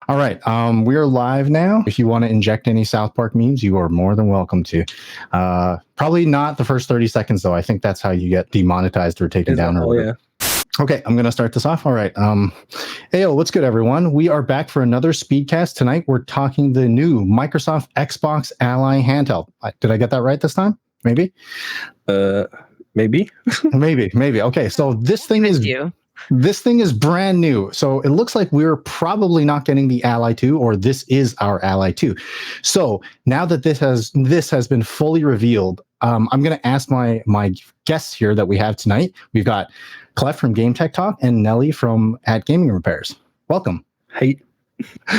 All right. We are live now. If you want to inject any South Park memes, you are more than welcome to. Probably not the first 30 seconds, though. I think that's how you get demonetized or taken down. Or whatever. Okay, I'm going to start this off. All right. Hey, what's good, everyone? We are back for another Speedcast. Tonight, we're talking the new Microsoft Xbox Ally handheld. Did I get that right this time? Maybe? Maybe. Maybe. Okay, so this thing is brand new. So it looks like we're probably not getting the Ally 2, or this is our Ally 2. So now that this has been fully revealed, I'm going to ask my guests here that we have tonight. We've got Clef from Game Tech Talk and Nelly from at Gaming Repairs. Welcome. Hey.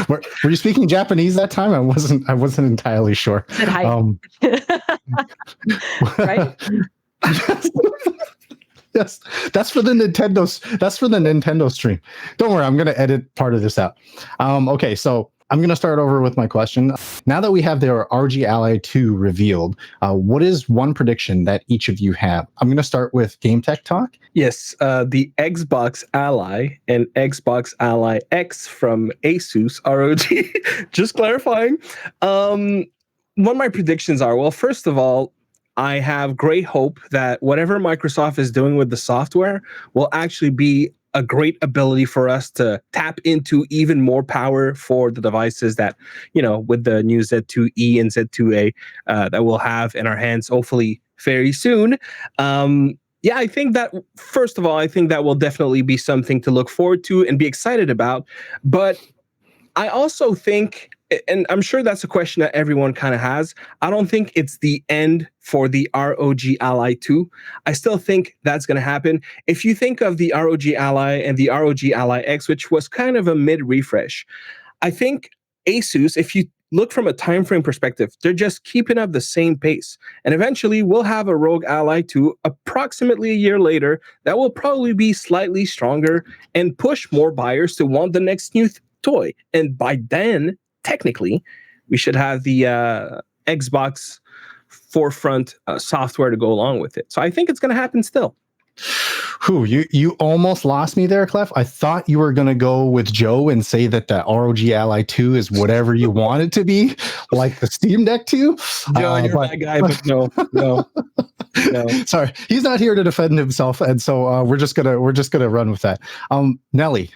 Were you speaking Japanese that time? I wasn't entirely sure. Said hi. Right? Yes, that's for the Nintendo stream. Don't worry, I'm going to edit part of this out. Okay, so I'm going to start over with my question. Now that we have the ROG Ally 2 revealed, what is one prediction that each of you have? I'm going to start with Game Tech Talk. Yes, the Xbox Ally and Xbox Ally X from Asus ROG. Just clarifying. What my predictions are, well, first of all, I have great hope that whatever Microsoft is doing with the software will actually be a great ability for us to tap into even more power for the devices that, with the new Z2E and Z2A that we'll have in our hands, hopefully very soon. I think that, first of all, I think that will definitely be something to look forward to and be excited about. But I also think, and I'm sure that's a question that everyone kind of has, I don't think it's the end for the ROG Ally 2. I still think that's going to happen. If you think of the ROG Ally and the ROG Ally X, which was kind of a mid-refresh, I think Asus, if you look from a time frame perspective, they're just keeping up the same pace. And eventually, we'll have a ROG Ally 2 approximately a year later that will probably be slightly stronger and push more buyers to want the next new toy. And by then, technically, we should have the Xbox forefront software to go along with it. So I think it's going to happen still. You almost lost me there, Clef. I thought you were going to go with Joe and say that the ROG Ally 2 is whatever you want it to be, like the Steam Deck 2. Joe, you're that guy, but no. Sorry, he's not here to defend himself, and so we're just gonna run with that. Nelly,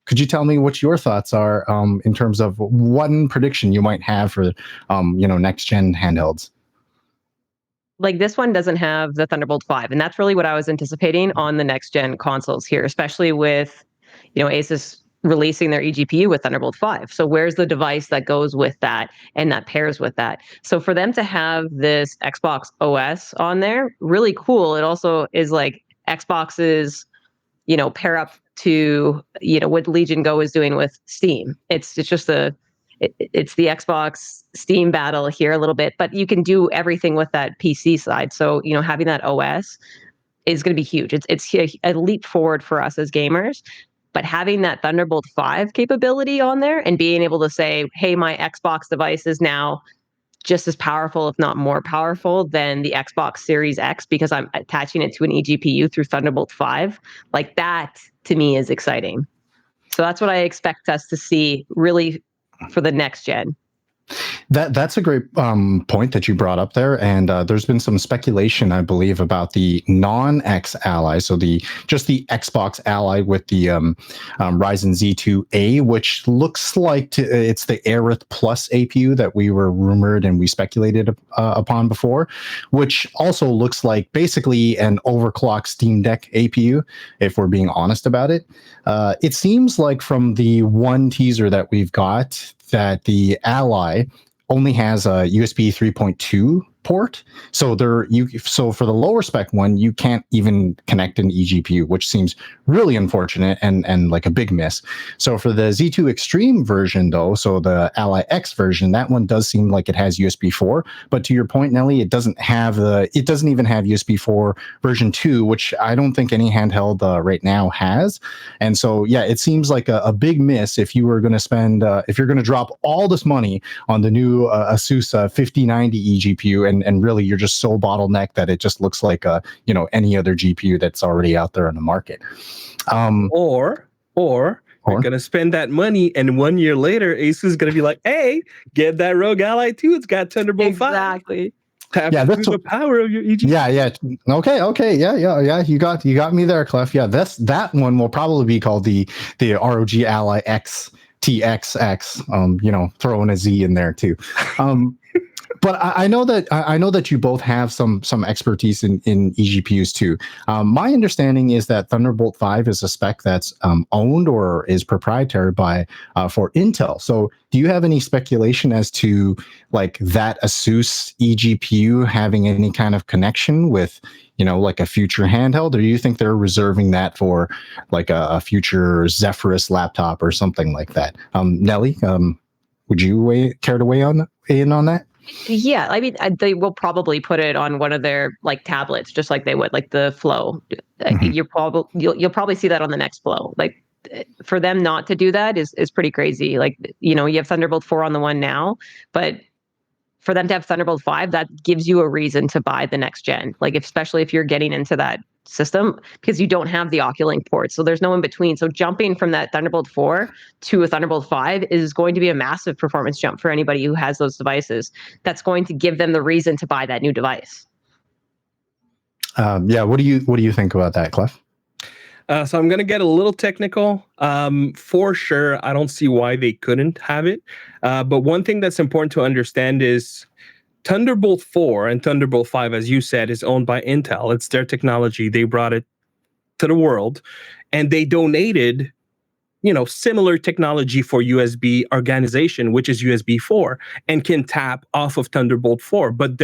could you tell me what your thoughts are in terms of one prediction you might have for next gen handhelds? Like, this one doesn't have the Thunderbolt 5, and that's really what I was anticipating on the next gen consoles here, especially with Asus releasing their eGPU with Thunderbolt 5. So where's the device that goes with that and that pairs with that? So for them to have this Xbox OS on there, really cool. It also is like Xbox's, pair up to, what Legion Go is doing with Steam. It's just it's the Xbox Steam battle here a little bit, but you can do everything with that PC side. So, having that OS is going to be huge. It's a leap forward for us as gamers. But having that Thunderbolt 5 capability on there and being able to say, hey, my Xbox device is now just as powerful, if not more powerful, than the Xbox Series X because I'm attaching it to an eGPU through Thunderbolt 5, like that to me is exciting. So that's what I expect us to see really for the next gen. That's a great point that you brought up there, and there's been some speculation, I believe, about the non-X Ally, so just the Xbox Ally with the Ryzen Z2A, which looks like it's the Aerith Plus APU that we were rumored and we speculated upon before, which also looks like basically an overclocked Steam Deck APU, if we're being honest about it. It seems like from the one teaser that we've got that the Ally only has a USB 3.2 port. So for the lower spec one, you can't even connect an eGPU, which seems really unfortunate and like a big miss. So for the Z2 Extreme version though, so the Ally X version, that one does seem like it has USB 4. But to your point, Nelly, it doesn't even have USB 4 version 2, which I don't think any handheld right now has. And so, yeah, it seems like a big miss if you were going to spend, if you're going to drop all this money on the new Asus 5090 eGPU and really you're just so bottlenecked that it just looks like any other GPU that's already out there in the market. Or They're going to spend that money, and 1 year later, Asus is going to be like, hey, get that ROG Ally 2. It's got Thunderbolt 5. Exactly. Tap through the power of your eGPU. Yeah. Okay. Yeah. You got me there, Clef. Yeah, that one will probably be called the ROG Ally X TXX. Throw in a Z in there too. But I know that you both have some expertise in eGPUs too. My understanding is that Thunderbolt 5 is a spec that's owned or is proprietary for Intel. So do you have any speculation as to like that ASUS eGPU having any kind of connection with like a future handheld, or do you think they're reserving that for like a future Zephyrus laptop or something like that? Nelly, would you care to weigh in on that? Yeah, I mean, they will probably put it on one of their like tablets, just like they would like the Flow. Mm-hmm. You'll probably see that on the next Flow. Like for them not to do that is pretty crazy. Like you have Thunderbolt 4 on the one now, but for them to have Thunderbolt 5, that gives you a reason to buy the next gen. Like especially if you're getting into that system, because you don't have the Oculink port, so there's no in between. So jumping from that Thunderbolt 4 to a Thunderbolt 5 is going to be a massive performance jump for anybody who has those devices. That's going to give them the reason to buy that new device. Yeah, what do you think about that, Clef? So I'm going to get a little technical. For sure, I don't see why they couldn't have it. But one thing that's important to understand is Thunderbolt 4 and Thunderbolt 5, as you said, is owned by Intel. It's their technology. They brought it to the world, and they donated, similar technology for USB organization, which is USB 4, and can tap off of Thunderbolt 4. But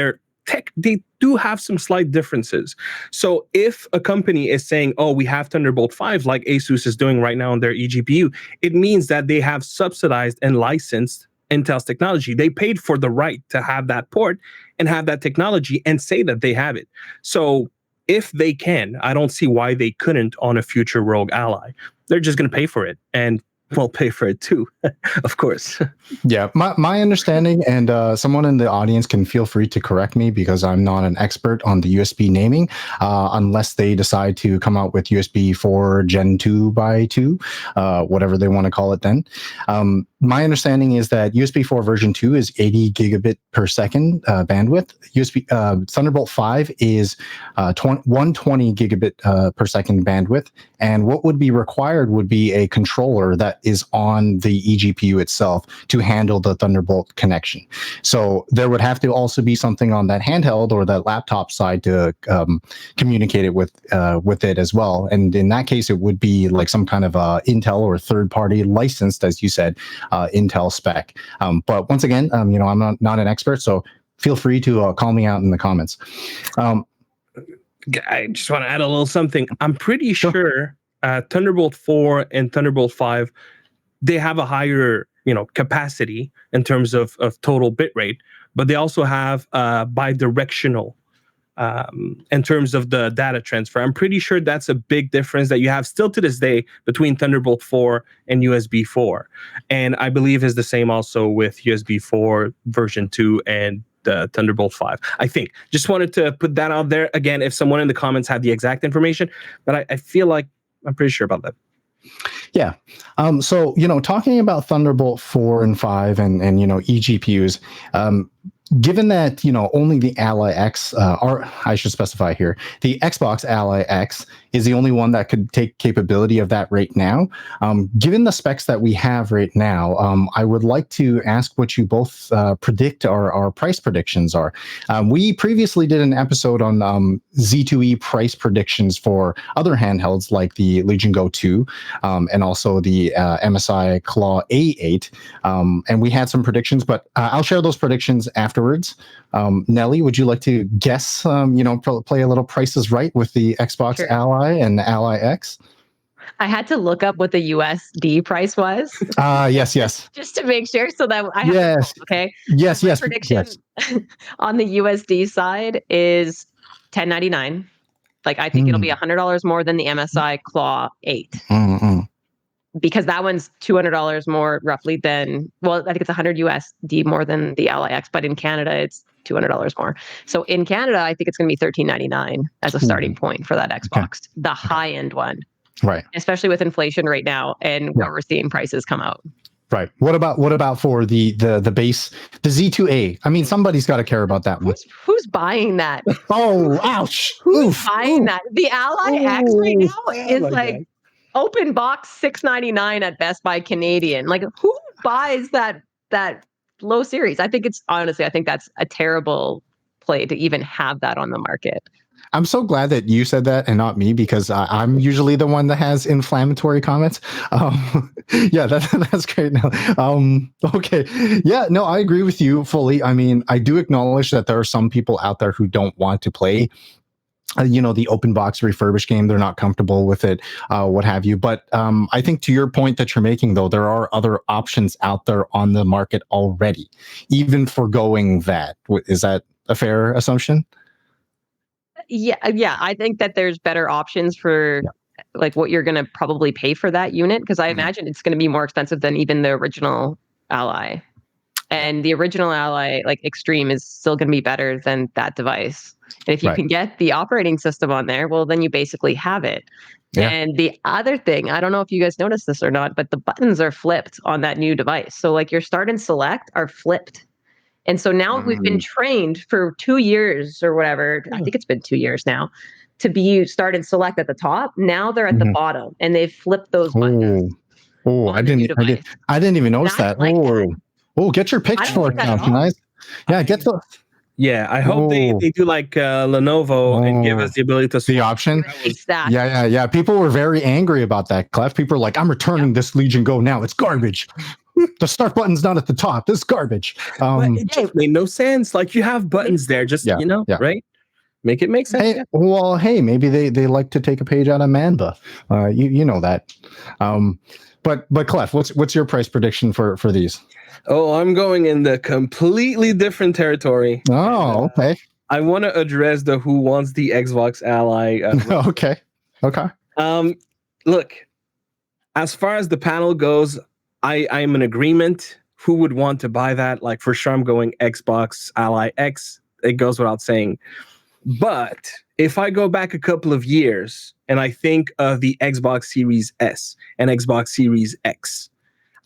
they do have some slight differences. So if a company is saying, oh, we have Thunderbolt 5, like Asus is doing right now on their eGPU, it means that they have subsidized and licensed Intel's technology. They paid for the right to have that port and have that technology and say that they have it. So if they can, I don't see why they couldn't on a future ROG Ally. They're just going to pay for it, and we'll pay for it too, of course. Yeah, my understanding, and someone in the audience can feel free to correct me because I'm not an expert on the USB naming, unless they decide to come out with USB 4 Gen 2 by 2, whatever they want to call it then. My understanding is that USB 4 version 2 is 80 gigabit per second bandwidth. Thunderbolt 5 is 120 gigabit per second bandwidth. And what would be required would be a controller that is on the eGPU itself to handle the Thunderbolt connection. So there would have to also be something on that handheld or that laptop side to communicate it with it as well. And in that case, it would be like some kind of Intel or third-party licensed, as you said, Intel spec. But once again, I'm not an expert, so feel free to call me out in the comments. I just want to add a little something. I'm pretty sure Thunderbolt 4 and Thunderbolt 5, they have a higher capacity in terms of total bit rate, but they also have bidirectional in terms of the data transfer. I'm pretty sure that's a big difference that you have still to this day between Thunderbolt 4 and USB 4. And I believe is the same also with USB 4 version 2 and the Thunderbolt 5. I think. Just wanted to put that out there. Again, if someone in the comments had the exact information, but I feel like I'm pretty sure about that. Yeah. So, talking about Thunderbolt 4 and 5 and eGPUs, given that, only the Ally X, or I should specify here, the Xbox Ally X is the only one that could take capability of that right now. Given the specs that we have right now, I would like to ask what you both predict our price predictions are. We previously did an episode on Z2E price predictions for other handhelds like the Legion Go 2 and also the MSI Claw A8. And we had some predictions, but I'll share those predictions afterwards. Nelly, would you like to guess, play a little Price is Right with the Xbox Sure. Ally and Ally X? I had to look up what the USD price was. Yes. Just to make sure, so that I have Yes. okay. Yes. So my prediction on the USD side is $10.99. Like I think it'll be $100 more than the MSI Claw 8. Because that one's $200 more roughly than, well, I think it's $100 USD more than the Ally X, but in Canada it's $200 more. So in Canada, I think it's going to be $13.99 as a starting point for that Xbox, the high end one. Right. especially with inflation right now and where we're seeing prices come out. Right. What about for the base, the Z2A? I mean, somebody's got to care about that one. Who's buying that? Oh, ouch. Who's buying that? The Ally X right now is like God. open box $699 at Best Buy Canadian. Like, who buys that low series? I think that's a terrible play to even have that on the market. I'm so glad that you said that and not me, because I'm usually the one that has inflammatory comments. Yeah, that's great. Now, okay, yeah, no, I agree with you fully. I mean, I do acknowledge that there are some people out there who don't want to play, the open box refurbished game. They're not comfortable with it, what have you. But I think to your point that you're making, though, there are other options out there on the market already, even forgoing that. Is that a fair assumption? Yeah. I think that there's better options for like what you're going to probably pay for that unit, because I imagine it's going to be more expensive than even the original Ally. And the original Ally, like Extreme, is still going to be better than that device. And if you can get the operating system on there, well, then you basically have it. Yeah. And the other thing, I don't know if you guys noticed this or not, but the buttons are flipped on that new device. So like your start and select are flipped. And so now we've been trained for 2 years or whatever. I think it's been 2 years now to be start and select at the top. Now they're at the bottom, and they've flipped those buttons. I didn't even notice that. Get your pitchfork now, guys. Yeah, get the. Yeah, I hope they do like Lenovo and give us the ability to the option. Exactly. Yeah. People were very angry about that, Clef. People are like, "I'm returning this Legion Go now. It's garbage. The start button's not at the top. This is garbage." It just made no sense. Like, you have buttons there, just right? Make it make sense. Hey, maybe they like to take a page out of Manba. You know that. But Clef, what's your price prediction for these? Oh, I'm going in the completely different territory. Oh, okay. I want to address the who wants the Xbox Ally. Okay. Look, as far as the panel goes, I'm in agreement. Who would want to buy that? Like, for sure, I'm going Xbox Ally X. It goes without saying. But if I go back a couple of years and I think of the Xbox Series S and Xbox Series X,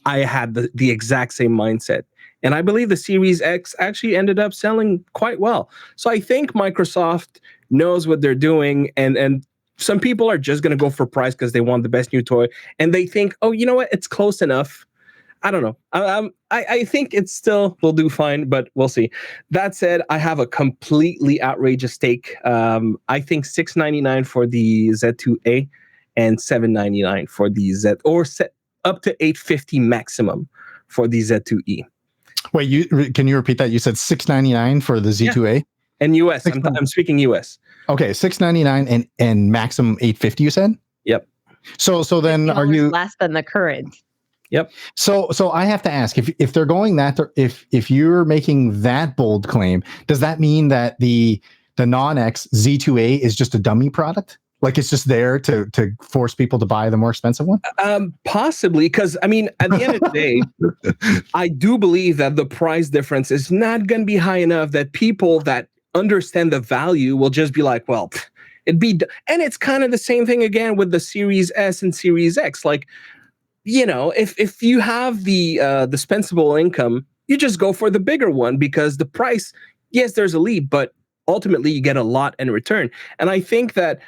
I had the exact same mindset. And I believe the Series X actually ended up selling quite well. So I think Microsoft knows what they're doing, and some people are just going to go for price because they want the best new toy. And they think, oh, you know what? It's close enough. I don't know. I think it still will do fine, but we'll see. That said, I have a completely outrageous take. I think $699 for the Z2A and $799 for the Z, or up to $850 maximum for the Z2E. Wait, can you repeat that? You said $699 for the Z2A? Yeah. And US. I'm speaking US. Okay, $699 and maximum $850, you said? Yep. So then are you less than the current? Yep. So I have to ask, if they're going that, if you're making that bold claim, does that mean that the non-X Z2A is just a dummy product? Like, it's just there to force people to buy the more expensive one? Possibly, because I mean, at the end of the day, I do believe that the price difference is not going to be high enough that people that understand the value will just be like, well, and it's kind of the same thing again with the Series S and Series X. Like, if you have the dispensable income, you just go for the bigger one, because the price, yes, there's a leap, but ultimately you get a lot in return. And I think that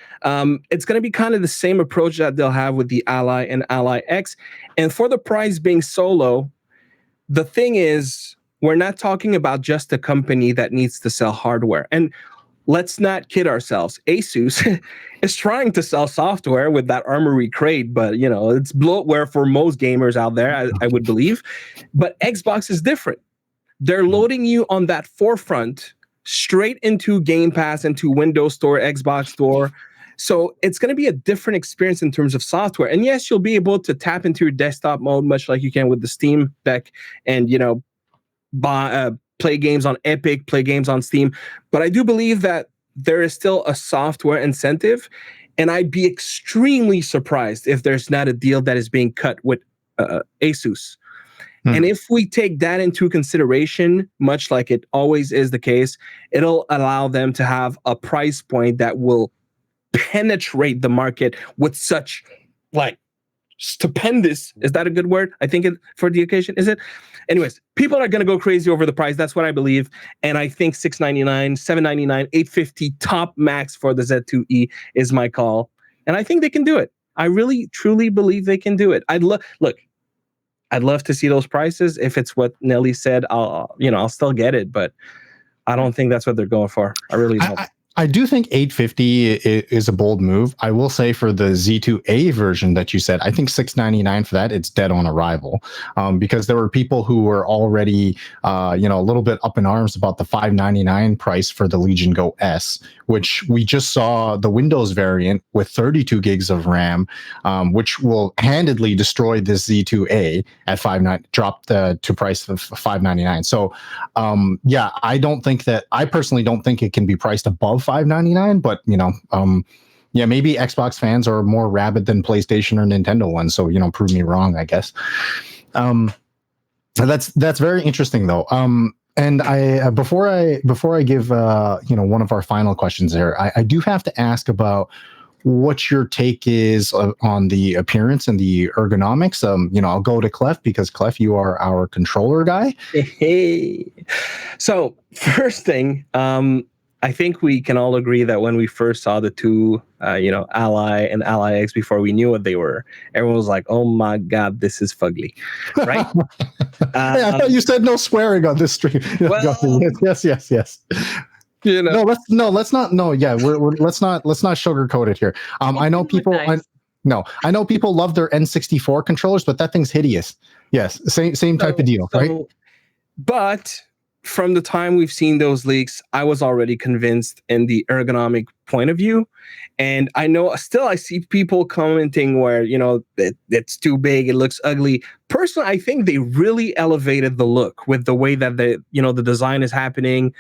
it's going to be kind of the same approach that they'll have with the Ally and Ally X. And for the price being so low, the thing is, we're not talking about just a company that needs to sell hardware. And let's not kid ourselves. Asus is trying to sell software with that Armory Crate, but it's bloatware for most gamers out there, I would believe. But Xbox is different. They're loading you on that forefront straight into Game Pass, into Windows Store, Xbox Store. So it's going to be a different experience in terms of software. And yes, you'll be able to tap into your desktop mode, much like you can with the Steam Deck, and play games on Epic, play games on Steam. But I do believe that there is still a software incentive, and I'd be extremely surprised if there's not a deal that is being cut with Asus. And if we take that into consideration, much like it always is the case, it'll allow them to have a price point that will penetrate the market with such like stupendous. Is that a good word? I think for the occasion, is it? Anyways, people are going to go crazy over the price. That's what I believe. And I think $699, $799, $850 top max for the Z2E is my call. And I think they can do it. I really, truly believe they can do it. I'd love to see those prices. If it's what Nelly said, I'll still get it, but I don't think that's what they're going for. I really don't. I do think 850 is a bold move. I will say for the Z2A version that you said, I think 699 for that, it's dead on arrival, because there were people who were already, a little bit up in arms about the 599 price for the Legion Go S, which we just saw the Windows variant with 32 gigs of RAM, which will handedly destroy this Z2A at drop to price of 599. So, I personally don't think it can be priced above $599, but maybe Xbox fans are more rabid than PlayStation or Nintendo ones, so prove me wrong, I guess. That's very interesting though. And I before I give one of our final questions there, I do have to ask about what your take is on the appearance and the ergonomics. I'll go to Clef because Clef, you are our controller guy. Hey. So first thing, I think we can all agree that when we first saw the two, Ally and Ally X, before we knew what they were, everyone was like, "Oh my God, this is fugly," right? I thought you said no swearing on this stream. Well, yes. Let's not. No, yeah, let's not sugarcoat it here. I know people. Nice. I know people love their N64 controllers, but that thing's hideous. Yes, same type of deal, right? But from the time we've seen those leaks, I was already convinced in the ergonomic point of view. And I know still I see people commenting where, it's too big, it looks ugly. Personally, I think they really elevated the look with the way that the design is happening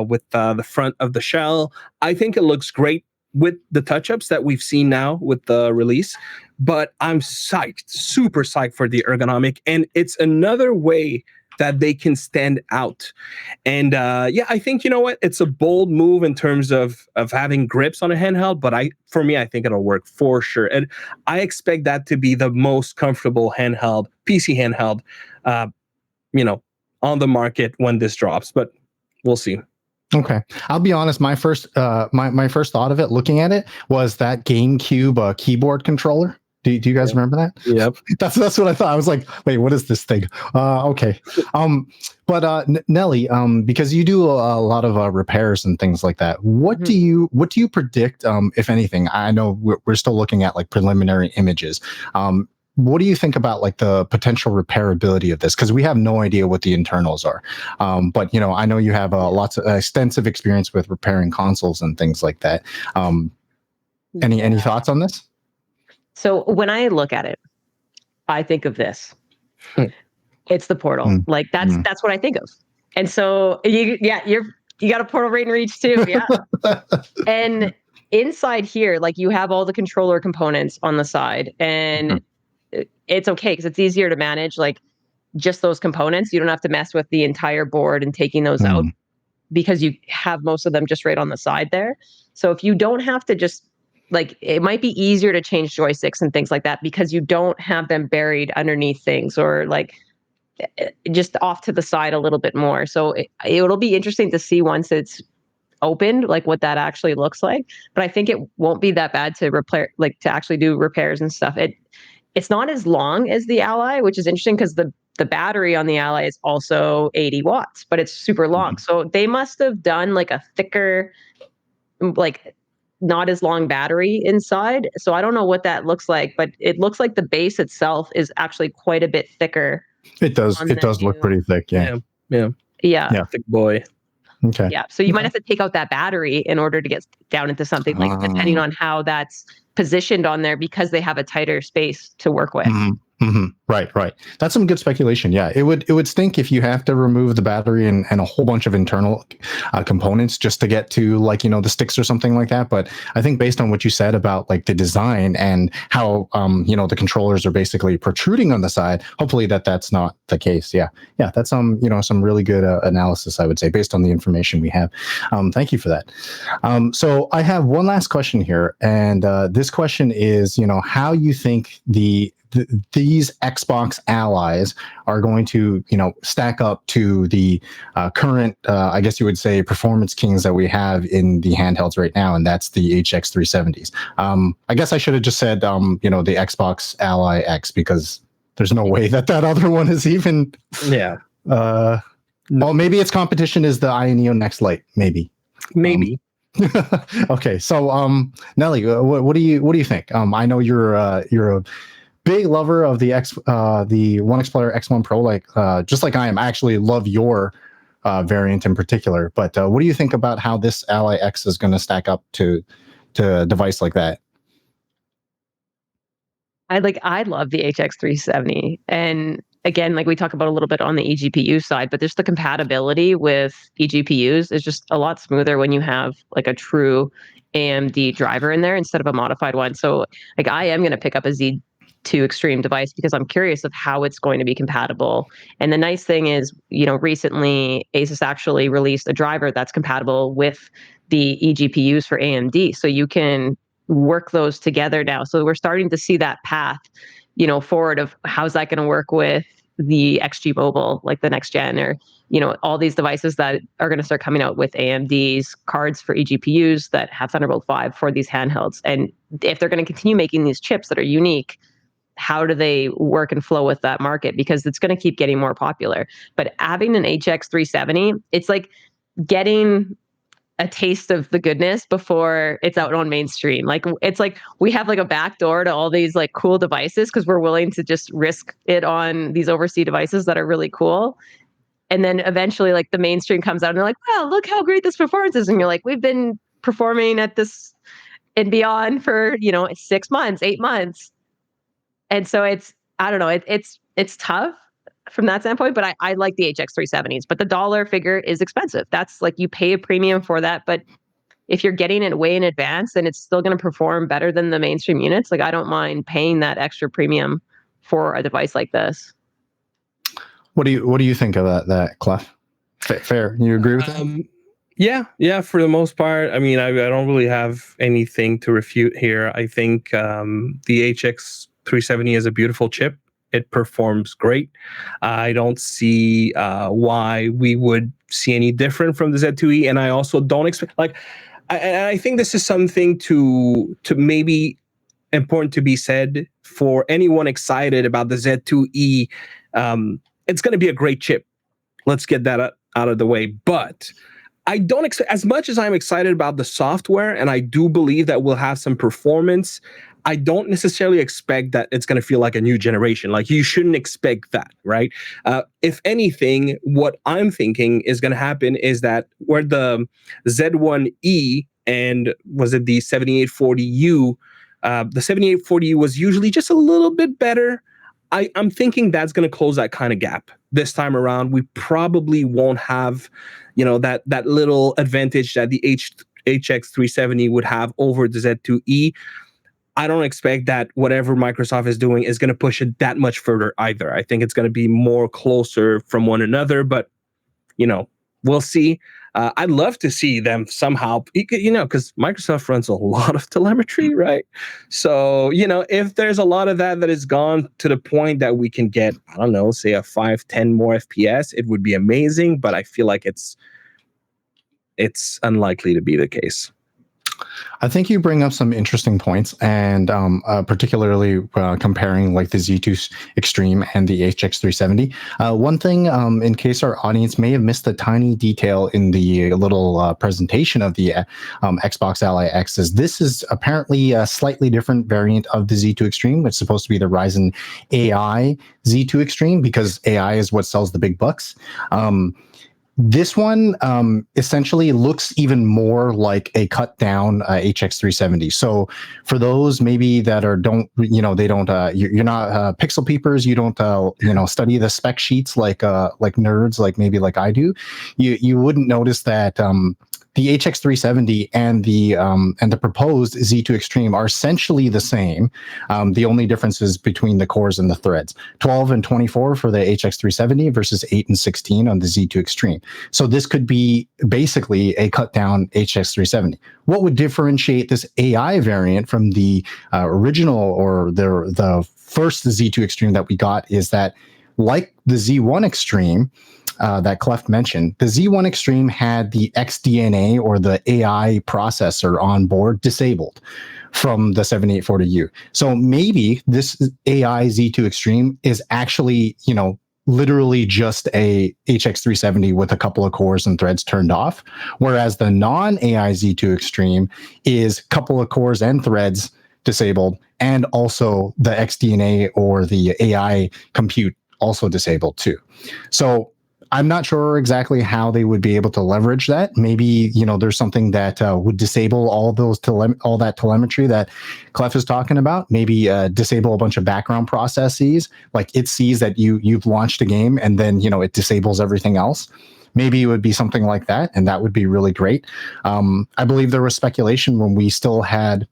with the front of the shell. I think it looks great with the touch-ups that we've seen now with the release. But I'm psyched, super psyched for the ergonomic. And it's another way that they can stand out. And I think, it's a bold move in terms of having grips on a handheld, but for me, I think it'll work for sure. And I expect that to be the most comfortable handheld, PC handheld, on the market when this drops, but we'll see. Okay, I'll be honest. My first my first thought of it, looking at it, was that GameCube keyboard controller. Do you guys remember that? Yep. That's what I thought. I was like, wait, what is this thing? Okay. But Nelly, because you do a lot of repairs and things like that, what do you predict, if anything? I know we're still looking at like preliminary images. What do you think about like the potential repairability of this? Because we have no idea what the internals are. But I know you have lots of extensive experience with repairing consoles and things like that. Any thoughts on this? So when I look at it, I think of this. It's the portal. Like that's what I think of. And so you got a portal right in reach too. Yeah. And inside here, like you have all the controller components on the side, and it's okay because it's easier to manage like just those components. You don't have to mess with the entire board and taking those out because you have most of them just right on the side there. So if you don't have to just like, it might be easier to change joysticks and things like that because you don't have them buried underneath things or like just off to the side a little bit more. So it'll be interesting to see once it's opened, like what that actually looks like. But I think it won't be that bad to repair, like to actually do repairs and stuff. It's not as long as the Ally, which is interesting because the battery on the Ally is also 80 watts, but it's super long. So they must have done like a thicker, like not as long battery inside. So I don't know what that looks like, but it looks like the base itself is actually quite a bit thicker. It does look pretty thick. Yeah. Thick boy. Okay. Yeah. So you might have to take out that battery in order to get down into something like depending on how that's positioned on there because they have a tighter space to work with. Right. That's some good speculation. Yeah, it would stink if you have to remove the battery and a whole bunch of internal components just to get to, like, the sticks or something like that. But I think based on what you said about like the design and how the controllers are basically protruding on the side, hopefully that's not the case. Yeah, that's some really good analysis, I would say, based on the information we have. Thank you for that. So I have one last question here, and this question is, how you think these Xbox Allies are going to, stack up to the current, I guess you would say, performance kings that we have in the handhelds right now, and that's the HX370s. I guess I should have just said, the Xbox Ally X, because there's no way that other one is even. Yeah. Well, maybe its competition is the Ioneo Next Lite, maybe. Okay, so Nelly, what do you think? I know you're a big lover of the the One X Player X1 Pro, like just like I am. I actually love your variant in particular. But what do you think about how this Ally X is going to stack up to a device like that? I love the HX370, and again, like we talk about a little bit on the eGPU side, but there's the compatibility with eGPUs is just a lot smoother when you have like a true AMD driver in there instead of a modified one. So like I am going to pick up a Z2 Extreme device because I'm curious of how it's going to be compatible. And the nice thing is, recently Asus actually released a driver that's compatible with the eGPUs for AMD. So you can work those together now. So we're starting to see that path, forward of how's that going to work with the XG Mobile, like the next gen, or, all these devices that are going to start coming out with AMD's cards for eGPUs that have Thunderbolt 5 for these handhelds. And if they're going to continue making these chips that are unique, how do they work and flow with that market? Because it's going to keep getting more popular. But having an HX370, it's like getting a taste of the goodness before it's out on mainstream. Like it's like we have like a back door to all these like cool devices because we're willing to just risk it on these overseas devices that are really cool. And then eventually like the mainstream comes out and they're like, wow, look how great this performance is. And you're like, we've been performing at this and beyond for, 6 months, 8 months. And so I don't know, it's tough from that standpoint, but I like the HX370s, but the dollar figure is expensive. That's like you pay a premium for that, but if you're getting it way in advance, then it's still going to perform better than the mainstream units. Like I don't mind paying that extra premium for a device like this. What do you think of that, Clef? Fair. You agree with that? Yeah, for the most part. I mean, I don't really have anything to refute here. I think the HX370 is a beautiful chip. It performs great. I don't see why we would see any different from the Z2E, and I also don't expect I think this is something to maybe important to be said for anyone excited about the Z2E. It's going to be a great chip. Let's get that out of the way. But I don't expect, as much as I'm excited about the software, and I do believe that we'll have some performance, I don't necessarily expect that it's going to feel like a new generation. Like you shouldn't expect that, right? If anything, what I'm thinking is going to happen is that where the Z1E and was it the 7840U, the 7840U was usually just a little bit better. I'm thinking that's going to close that kind of gap this time around. We probably won't have, that little advantage that the HX370 would have over the Z2E. I don't expect that whatever Microsoft is doing is going to push it that much further either. I think it's going to be more closer from one another, but, we'll see. I'd love to see them somehow, because Microsoft runs a lot of telemetry, right? So, if there's a lot of that is gone to the point that we can get, I don't know, say a 5-10 more FPS, it would be amazing, but I feel like it's unlikely to be the case. I think you bring up some interesting points, and particularly comparing like the Z2 Extreme and the HX370. One thing, in case our audience may have missed a tiny detail in the little presentation of the Xbox Ally X, is this is apparently a slightly different variant of the Z2 Extreme. It's supposed to be the Ryzen AI Z2 Extreme because AI is what sells the big bucks. This one essentially looks even more like a cut down HX370. So for those maybe that are you're not pixel peepers, you don't study the spec sheets like nerds like I do. You wouldn't notice that the HX370 and the proposed Z2 Extreme are essentially the same. The only difference is between the cores and the threads. 12 and 24 for the HX370 versus 8 and 16 on the Z2 Extreme. So this could be basically a cut down HX370. What would differentiate this AI variant from the original or the first Z2 Extreme that we got is that, like the Z1 Extreme, that Clef mentioned, the Z1 Extreme had the XDNA or the AI processor on board disabled from the 7840U. So maybe this AI Z2 Extreme is actually, literally just a HX370 with a couple of cores and threads turned off, whereas the non-AI Z2 Extreme is a couple of cores and threads disabled, and also the XDNA or the AI compute also disabled too. So I'm not sure exactly how they would be able to leverage that. Maybe, there's something that would disable all that telemetry that Clef is talking about. Maybe disable a bunch of background processes. Like it sees that you've launched a game and then, it disables everything else. Maybe it would be something like that, and that would be really great. I believe there was speculation when we still had,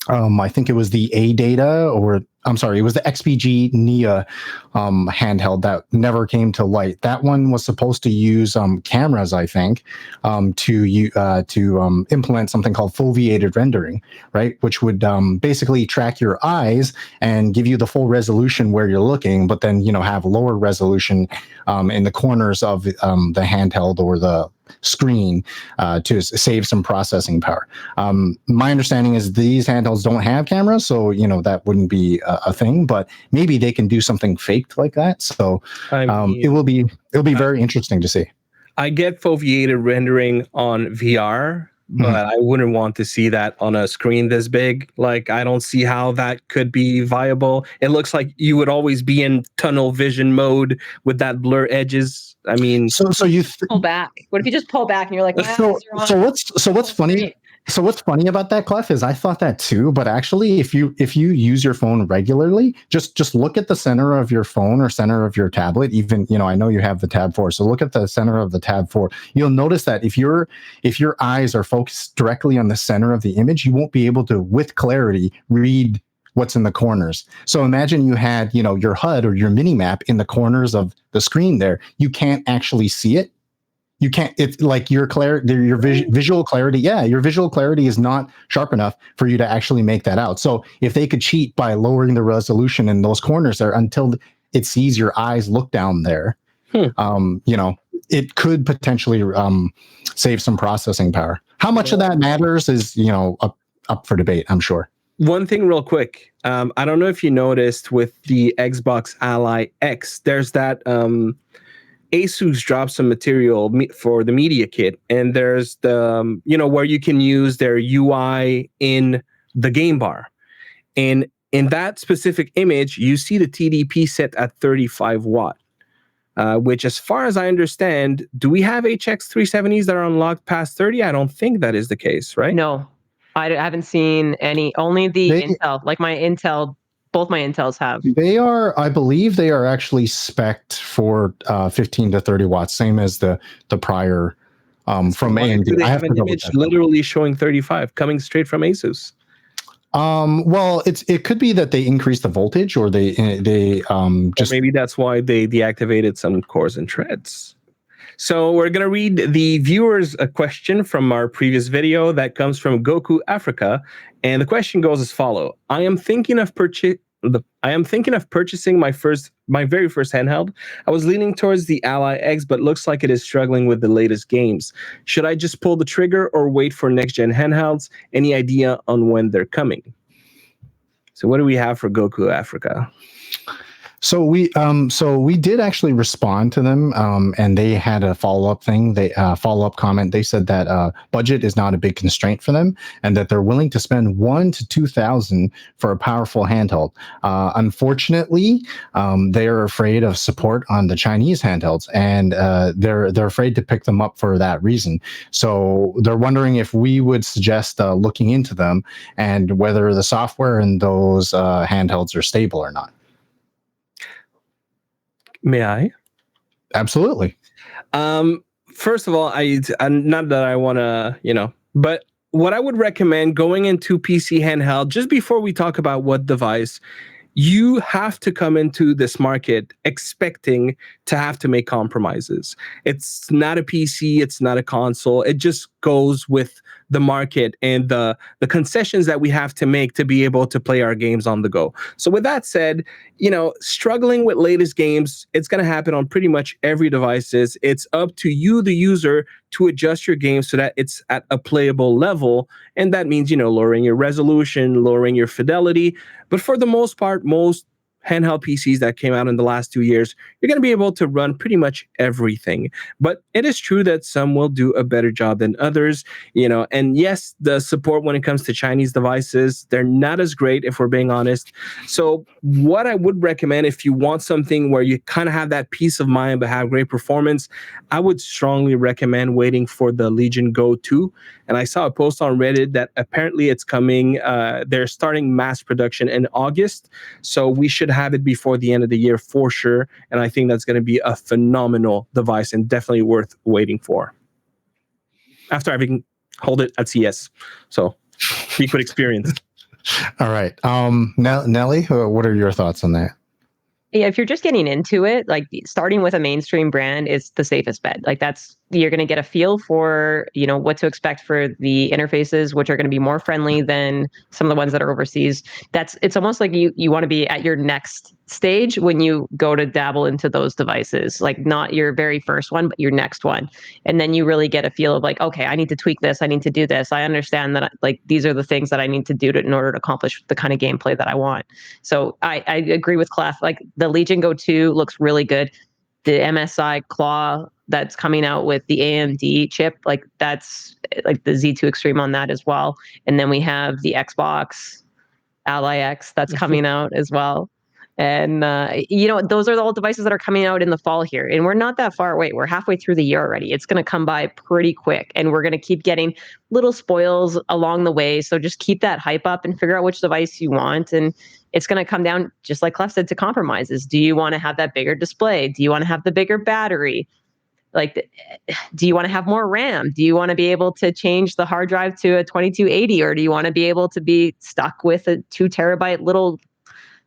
I think it was the it was the XPG NIA handheld that never came to light. That one was supposed to use cameras, I think, to implement something called foveated rendering, right? Which would basically track your eyes and give you the full resolution where you're looking, but then have lower resolution in the corners of the handheld or the screen to save some processing power. My understanding is these handhelds don't have cameras, so that wouldn't be a thing, but maybe they can do something faked like that. So it'll be very interesting to see. I get foveated rendering on VR, but I wouldn't want to see that on a screen this big. Like, I don't see how that could be viable. It looks like you would always be in tunnel vision mode with that blur edges. I mean, so you pull back. What if you just pull back and you're like, what's funny? So what's funny about that, Clef, is I thought that too, but actually if you use your phone regularly, just look at the center of your phone or center of your tablet. Even, I know you have the Tab 4, so look at the center of the Tab 4. You'll notice that if your eyes are focused directly on the center of the image, you won't be able to, with clarity, read what's in the corners. So imagine you had, your HUD or your mini map in the corners of the screen there. You can't actually see it. You can't, it's like your visual clarity. Yeah, your visual clarity is not sharp enough for you to actually make that out. So if they could cheat by lowering the resolution in those corners there until it sees your eyes look down there, it could potentially save some processing power. How much of that matters is, up for debate, I'm sure. One thing real quick. I don't know if you noticed with the Xbox Ally X, there's that Asus dropped some material for the media kit, and there's the where you can use their UI in the game bar, and in that specific image you see the TDP set at 35 watt, which, as far as I understand, do we have HX370s that are unlocked past 30? I don't think that is the case, right? No, I haven't seen any. Only the Intel, like my Intel. Both my Intels have. I believe they are actually spec'd for 15 to 30 watts, same as the prior from AMD. I have an image literally showing 35 coming straight from Asus. Well, it could be that they increased the voltage, or they just, or maybe that's why they deactivated some cores and threads. So we're going to read the viewer's question from our previous video that comes from Goku Africa. And the question goes as follows. I am thinking of purchasing my very first handheld. I was leaning towards the Ally X, but looks like it is struggling with the latest games. Should I just pull the trigger or wait for next-gen handhelds? Any idea on when they're coming? So what do we have for Goku Africa? So we did actually respond to them, and they had a follow-up thing. They follow-up comment. They said that budget is not a big constraint for them, and that they're willing to spend $1,000 to $2,000 for a powerful handheld. Unfortunately, they are afraid of support on the Chinese handhelds, and they're afraid to pick them up for that reason. So they're wondering if we would suggest looking into them and whether the software in those handhelds are stable or not. May I? Absolutely. First of all, I'm not that I want to, but what I would recommend going into PC handheld, just before we talk about what device, you have to come into this market expecting to have to make compromises. It's not a PC, it's not a console. It just goes with the market and the concessions that we have to make to be able to play our games on the go. So with that said, struggling with latest games, it's going to happen on pretty much every devices. It's up to you, the user, to adjust your game so that it's at a playable level. And that means, lowering your resolution, lowering your fidelity. But for the most part, most handheld PCs that came out in the last 2 years, you're going to be able to run pretty much everything. But it is true that some will do a better job than others, and yes, the support when it comes to Chinese devices, they're not as great if we're being honest. So what I would recommend, if you want something where you kind of have that peace of mind but have great performance, I would strongly recommend waiting for the Legion Go 2. And I saw a post on Reddit that apparently it's coming, they're starting mass production in August. So we should have it before the end of the year for sure. And I think that's going to be a phenomenal device and definitely worth waiting for. After having hold it at CS. So you could experience. All right. Nelly, what are your thoughts on that? Yeah, if you're just getting into it, like starting with a mainstream brand is the safest bet. Like you're going to get a feel for, what to expect for the interfaces, which are going to be more friendly than some of the ones that are overseas. It's almost like you want to be at your next stage when you go to dabble into those devices, like not your very first one, but your next one. And then you really get a feel of like, okay, I need to tweak this. I need to do this. I understand that these are the things that I need to do in order to accomplish the kind of gameplay that I want. So I agree with Clef. Like the Legion Go 2 looks really good. The MSI Claw that's coming out with the AMD chip, like that's like the Z2 Extreme on that as well. And then we have the Xbox Ally X that's coming out as well. And, those are all devices that are coming out in the fall here. And we're not that far away. We're halfway through the year already. It's going to come by pretty quick. And we're going to keep getting little spoils along the way. So just keep that hype up and figure out which device you want. And it's going to come down, just like Clef said, to compromises. Do you want to have that bigger display? Do you want to have the bigger battery? Do you want to have more RAM? Do you want to be able to change the hard drive to a 2280? Or do you want to be able to be stuck with a 2 terabyte little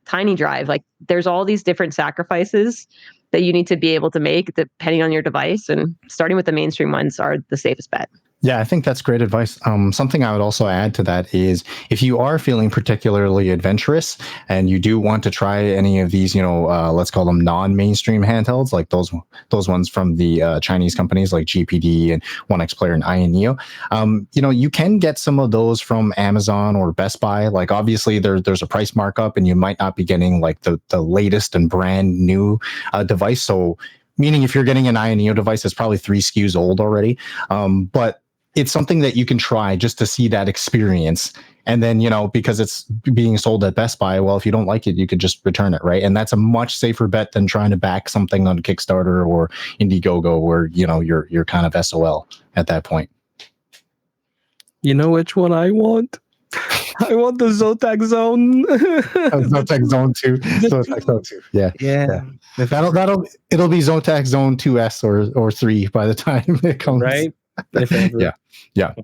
tiny drive? Like there's all these different sacrifices that you need to be able to make depending on your device, and starting with the mainstream ones are the safest bet. Yeah, I think that's great advice. Something I would also add to that is if you are feeling particularly adventurous and you do want to try any of these, let's call them non-mainstream handhelds, like those ones from the Chinese companies like GPD and 1xPlayer and Ioneo, you can get some of those from Amazon or Best Buy. Like obviously there's a price markup and you might not be getting like the latest and brand new device. So meaning if you're getting an Ioneo device, it's probably 3 SKUs old already. But it's something that you can try just to see that experience. And then, because it's being sold at Best Buy, well, if you don't like it, you could just return it, right? And that's a much safer bet than trying to back something on Kickstarter or Indiegogo where, you're kind of SOL at that point. You know which one I want? I want the Zotac Zone. Zotac Zone 2. Zotac Zone 2. Yeah. It'll be Zotac Zone 2S or 3 by the time it comes. Right. Yeah.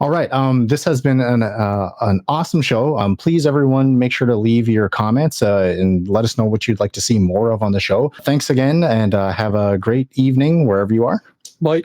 All right. This has been an awesome show. Please, everyone, make sure to leave your comments and let us know what you'd like to see more of on the show. Thanks again, and have a great evening wherever you are. Bye.